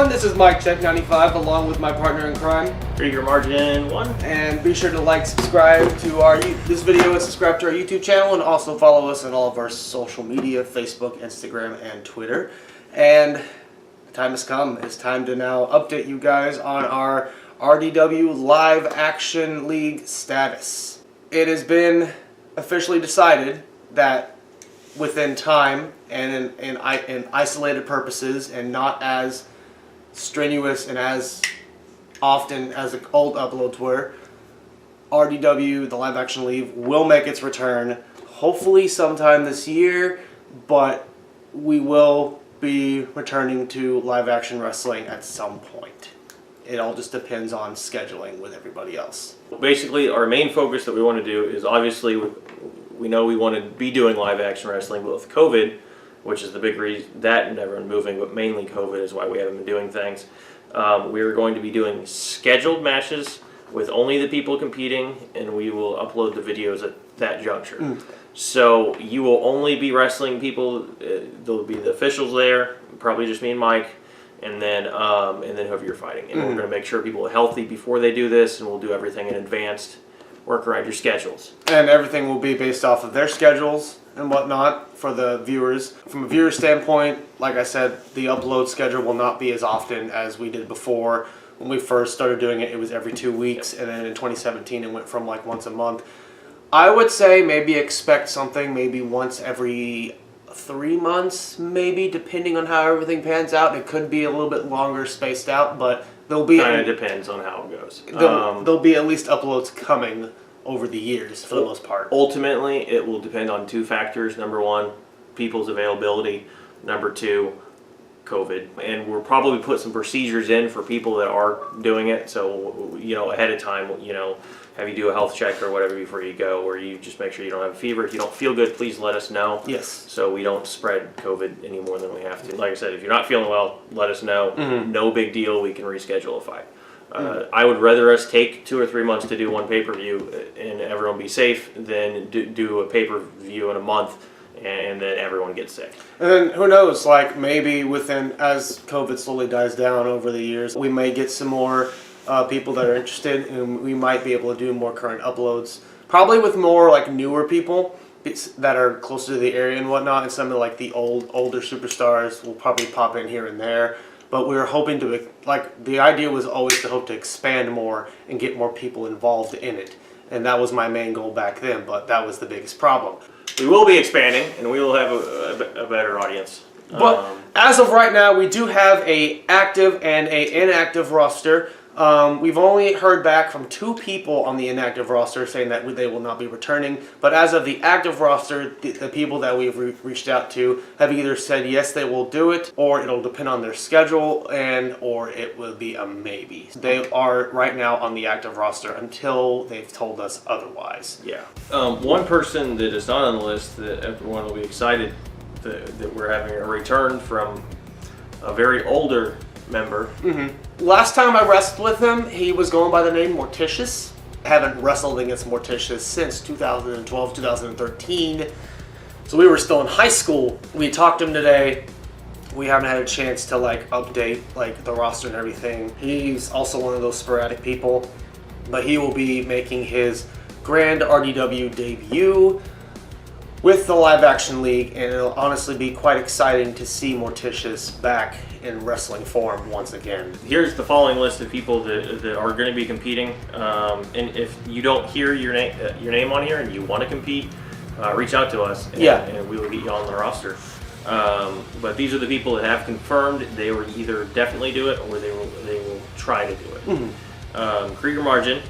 everyone, this is MykeCheck'd95 along with my partner in crime, Krieger Margin 1. And be sure to like, subscribe to this video and subscribe to our YouTube channel, and also follow us on all of our social media, Facebook, Instagram, and Twitter. And the time has come. It's time to now update you guys on our RDW Live Action League status. It has been officially decided that within time and in isolated purposes and not as strenuous and as often as the old uploads were, RDW, the Live Action League, will make its return hopefully sometime this year, but we will be returning to live action wrestling at some point. It all just depends on scheduling with everybody else. Basically, our main focus that we want to do is, obviously, we know we want to be doing live action wrestling, but with COVID, which is the big reason, that and everyone moving, but mainly COVID is why we haven't been doing things. We are going to be doing scheduled matches with only the people competing, and we will upload the videos at that juncture. So you will only be wrestling people. There'll be the officials there, probably just me and Mike, and then whoever you're fighting. And we're going to make sure people are healthy before they do this, and we'll do everything in advance. Work around your schedules. And everything will be based off of their schedules and whatnot for the viewers. From a viewer standpoint, like I said, the upload schedule will not be as often as we did before. When we first started doing it, it was every 2 weeks, and then in 2017 it went from like once a month. I would say maybe expect something maybe once every 3 months, maybe, depending on how everything pans out. It could be a little bit longer spaced out, but there'll be... Kind of depends on how it goes. There'll be at least uploads coming over the years, for the most part. Ultimately, it will depend on 2 factors. Number 1, people's availability. Number 2, COVID. And we'll probably put some procedures in for people that are doing it. So, you know, ahead of time, you know, have you do a health check or whatever before you go, where you just make sure you don't have a fever. If you don't feel good, please let us know. Yes. So we don't spread COVID any more than we have to. Like I said, if you're not feeling well, let us know. No big deal. We can reschedule a fight. I would rather us take 2 or 3 months to do one pay-per-view and everyone be safe than do a pay-per-view in a month and then everyone gets sick. And then who knows, like maybe as COVID slowly dies down over the years, we may get some more people that are interested, and we might be able to do more current uploads. Probably with more like newer people that are closer to the area and whatnot, and some of like the older superstars will probably pop in here and there. But we were hoping to, like, the idea was always to hope to expand more and get more people involved in it. And that was my main goal back then, but that was the biggest problem. We will be expanding, and we will have a better audience. But as of right now, we do have an active and an inactive roster. We've only heard back from 2 people on the inactive roster saying that they will not be returning. But as of the active roster, the people that we've reached out to have either said yes, they will do it, or it'll depend on their schedule, or it will be a maybe. They are right now on the active roster until they've told us otherwise. Yeah. One person that is not on the list that everyone will be excited that we're having a return from a very older member. Last time I wrestled with him, he was going by the name Morticious. I haven't wrestled against Morticious since 2012, 2013. So we were still in high school. We talked to him today. We haven't had a chance to like update like the roster and everything. He's also one of those sporadic people, but he will be making his grand RDW debut with the Live Action League, and it'll honestly be quite exciting to see Morticious back in wrestling form once again. Here's the following list of people that are going to be competing, and if you don't hear your name on here and you want to compete, reach out to us, and we will get you on the roster. But these are the people that have confirmed they will either definitely do it or they will try to do it. Krieger Margin.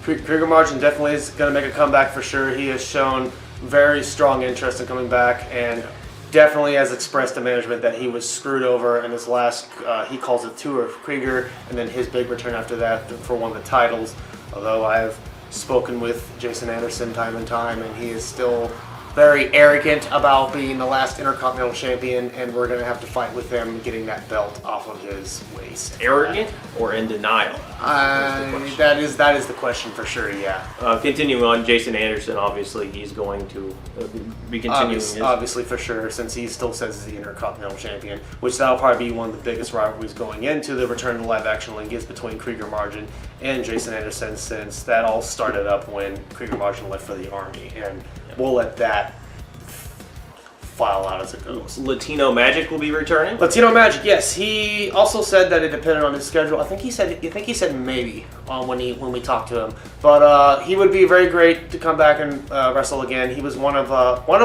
Krieger Margin definitely is going to make a comeback for sure. He has shown very strong interest in coming back, and definitely has expressed to management that he was screwed over in his last, he calls it tour of Krieger, and then his big return after that for one of the titles. Although I've spoken with Jason Anderson time and time, and he is still very arrogant about being the last Intercontinental Champion, and we're going to have to fight with him getting that belt off of his waist. Arrogant or in denial? That is the question for sure, yeah. Continuing on, Jason Anderson, obviously, he's going to be continuing Obviously, for sure, since he still says he's the Intercontinental Champion, which that'll probably be one of the biggest rivalries going into the return of the live-action link is between Krieger Margin and Jason Anderson, since that all started up when Krieger Margin left for the Army, and we'll let that file out as it goes. Latino Magic will be returning. Latino Magic, yes. He also said that it depended on his schedule. I think he said maybe when we talked to him, but he would be very great to come back and wrestle again. He was one of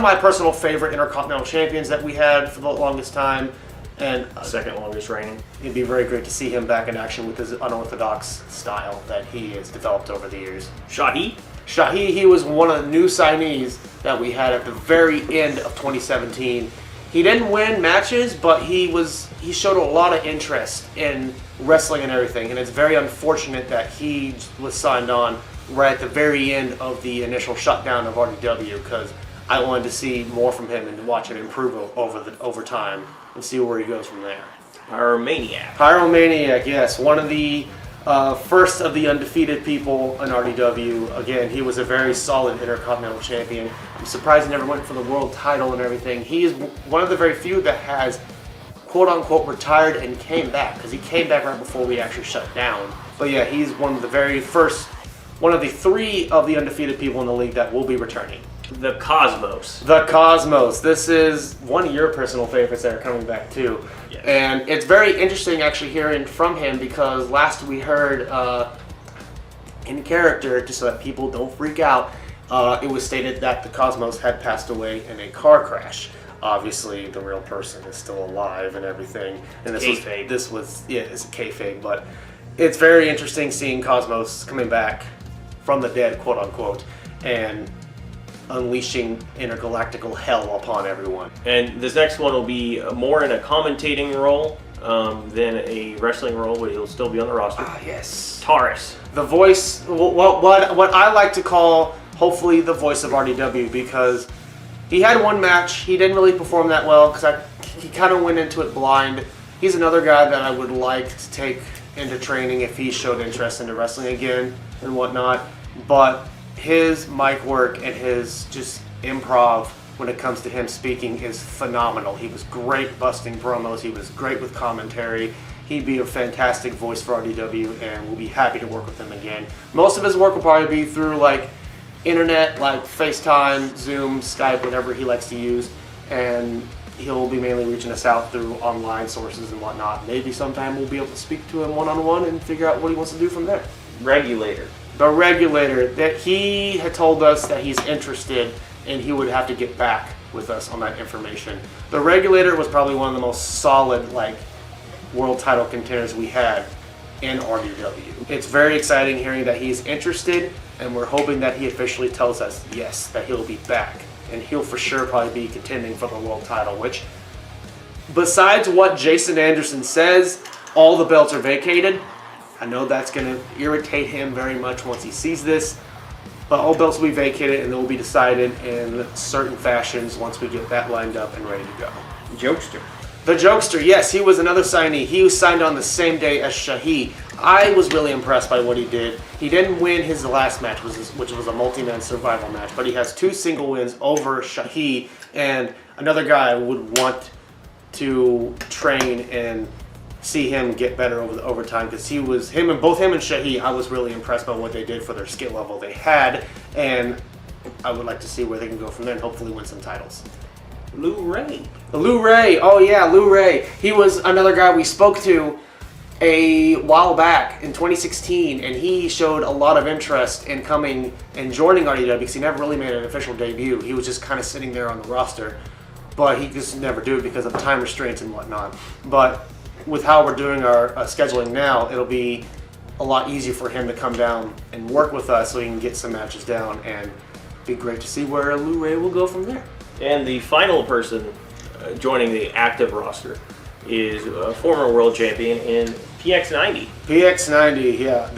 my personal favorite Intercontinental Champions that we had for the longest time, and second longest reigning. It'd be very great to see him back in action with his unorthodox style that he has developed over the years. Shahi, he was one of the new signees that we had at the very end of 2017. He didn't win matches, but he showed a lot of interest in wrestling and everything, and it's very unfortunate that he was signed on right at the very end of the initial shutdown of RDW, because I wanted to see more from him and to watch him improve over time and see where he goes from there. Pyromaniac, yes, one of the first of the undefeated people in RDW. Again, he was a very solid Intercontinental Champion. I'm surprised he never went for the world title and everything. He is one of the very few that has quote-unquote retired and came back, because he came back right before we actually shut down. But yeah, he's one of the very first, one of the three of the undefeated people in the league that will be returning. The Cosmos. The Cosmos. This is one of your personal favorites that are coming back too. Yes. And it's very interesting actually hearing from him, because last we heard in character, just so that people don't freak out, it was stated that the Cosmos had passed away in a car crash. Obviously, the real person is still alive and everything. And it's a kayfabe, but it's very interesting seeing Cosmos coming back from the dead, quote unquote, and unleashing intergalactical hell upon everyone. And this next one will be more in a commentating role than a wrestling role, but he'll still be on the roster. Yes. Taurus. The voice, what I like to call, hopefully, the voice of RDW, because he had one match. He didn't really perform that well, because he kind of went into it blind. He's another guy that I would like to take into training if he showed interest into wrestling again and whatnot. But his mic work and his just improv when it comes to him speaking is phenomenal. He was great busting promos. He was great with commentary. He'd be a fantastic voice for RDW, and we'll be happy to work with him again. Most of his work will probably be through like internet, like FaceTime, Zoom, Skype, whatever he likes to use, and he'll be mainly reaching us out through online sources and whatnot. Maybe sometime we'll be able to speak to him one-on-one and figure out what he wants to do from there. Regulator. The Regulator, that he had told us that he's interested, and he would have to get back with us on that information. The Regulator was probably one of the most solid world title contenders we had in RDW. It's very exciting hearing that he's interested, and we're hoping that he officially tells us yes, that he'll be back, and he'll for sure probably be contending for the world title, which, besides what Jason Anderson says, all the belts are vacated. I know that's going to irritate him very much once he sees this, but all belts will be vacated, and they will be decided in certain fashions once we get that lined up and ready to go. Jokester. The Jokester, yes, he was another signee. He was signed on the same day as Shahi. I was really impressed by what he did. He didn't win his last match, which was a multi-man survival match, but he has 2 single wins over Shahi, and another guy I would want to train and see him get better over time, because both him and Shahi, I was really impressed by what they did for their skill level they had, and I would like to see where they can go from there and hopefully win some titles. Lou Ray. Lou Ray, oh yeah, Lou Ray. He was another guy we spoke to a while back in 2016, and he showed a lot of interest in coming and joining RDW, because he never really made an official debut. He was just kind of sitting there on the roster, but he just never do it because of time restraints and whatnot. But with how we're doing our scheduling now, it'll be a lot easier for him to come down and work with us so he can get some matches down, and be great to see where Lou Ray will go from there. And the final person joining the active roster is a former world champion in PX90. PX90, yeah.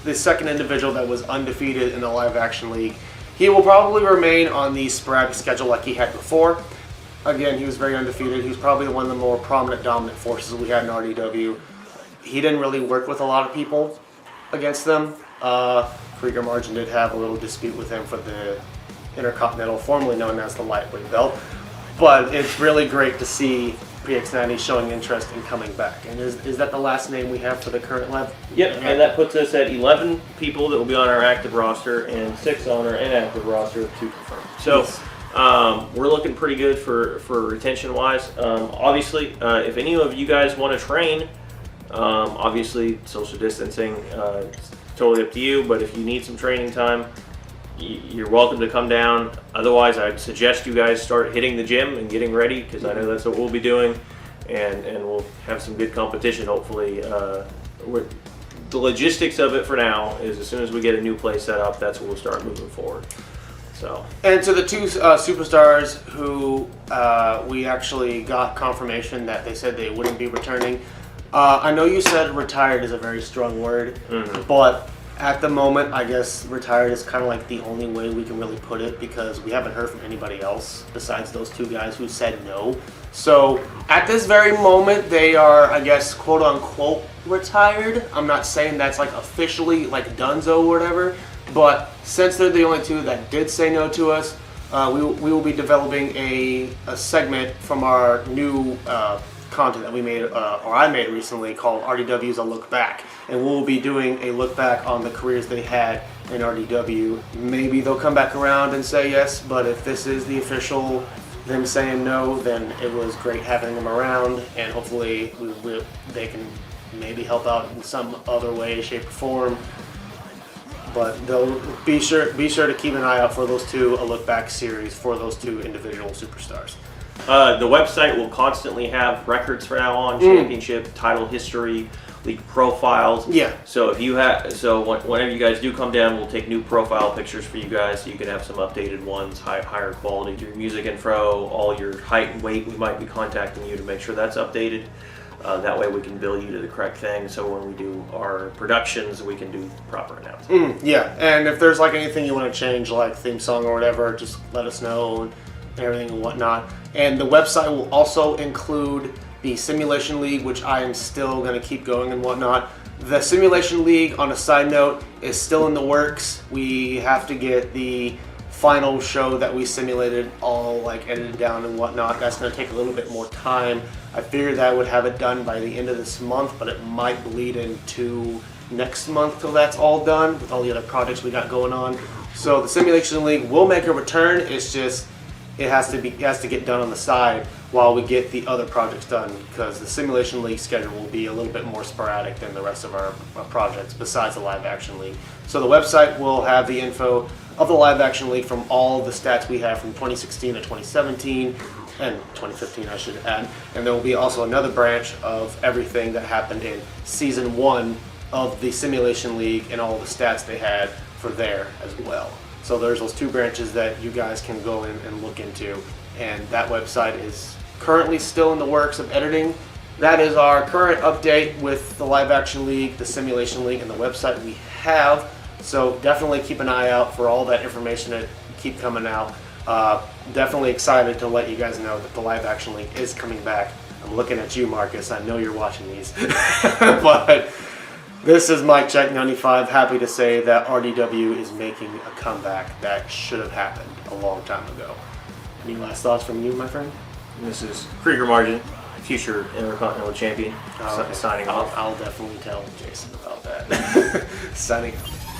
The second individual that was undefeated in the live action league. He will probably remain on the sporadic schedule like he had before. Again, he was very undefeated. He was probably one of the more prominent, dominant forces we had in RDW. He didn't really work with a lot of people against them. Krieger Margin did have a little dispute with him for the Intercontinental, formerly known as the lightweight belt. But it's really great to see PX90 showing interest in coming back. And is that the last name we have for the current live? Yep, and that puts us at 11 people that will be on our active roster and 6 on our inactive roster, 2 confirmed. So Yes. we're looking pretty good for retention wise. Obviously, if any of you guys want to train, obviously social distancing, it's totally up to you, but if you need some training time, you're welcome to come down. Otherwise, I'd suggest you guys start hitting the gym and getting ready, because I know that's what we'll be doing, and we'll have some good competition, hopefully. The logistics of it for now is as soon as we get a new place set up, that's when we'll start moving forward. So. And to the 2 superstars who we actually got confirmation that they said they wouldn't be returning. I know you said retired is a very strong word, but at the moment, I guess retired is kind of like the only way we can really put it, because we haven't heard from anybody else besides those 2 guys who said no. So at this very moment, they are, I guess, quote unquote retired. I'm not saying that's like officially like donezo or whatever, but since they're the only 2 that did say no to us, we will be developing a segment from our new content that we made, or I made recently, called RDW's A Look Back. And we'll be doing a look back on the careers they had in RDW. Maybe they'll come back around and say yes, but if this is the official them saying no, then it was great having them around, and hopefully they can maybe help out in some other way, shape, or form. But they'll be sure to keep an eye out for those 2 A Look Back series for those 2 individual superstars. The website will constantly have records from now on, championship, title history, league profiles. Yeah. So if you whenever you guys do come down, we'll take new profile pictures for you guys, so you can have some updated ones, higher quality. Your music info, all your height and weight. We might be contacting you to make sure that's updated. That way we can bill you to the correct thing, so when we do our productions, we can do proper announcements. Yeah, and if there's like anything you want to change, like theme song or whatever, just let us know, and everything and whatnot. And the website will also include the Simulation League, which I am still going to keep going and whatnot. The Simulation League, on a side note, is still in the works. We have to get the final show that we simulated all like edited down and whatnot. That's going to take a little bit more time. I figured that I would have it done by the end of this month, but it might bleed into next month till that's all done with all the other projects we got going on. So the Simulation League will make a return. It's just it has to get done on the side while we get the other projects done, because the Simulation League schedule will be a little bit more sporadic than the rest of our projects besides the Live Action League. So the website will have the info of the Live Action League from all the stats we have from 2016 to 2017 and 2015, I should add. And there will be also another branch of everything that happened in Season 1 of the Simulation League and all the stats they had for there as well. So there's those 2 branches that you guys can go in and look into, and that website is currently still in the works of editing. That is our current update with the Live Action League, the Simulation League, and the website we have. So definitely keep an eye out for all that information that keep coming out. Definitely excited to let you guys know that the Live Action League is coming back. I'm looking at you, Marcus. I know you're watching these. But this is MykeCheck'd95, happy to say that RDW is making a comeback that should have happened a long time ago. Any last thoughts from you, my friend? This is Krieger Margin, future Intercontinental Champion, signing off. I'll definitely tell Jason about that. Signing off.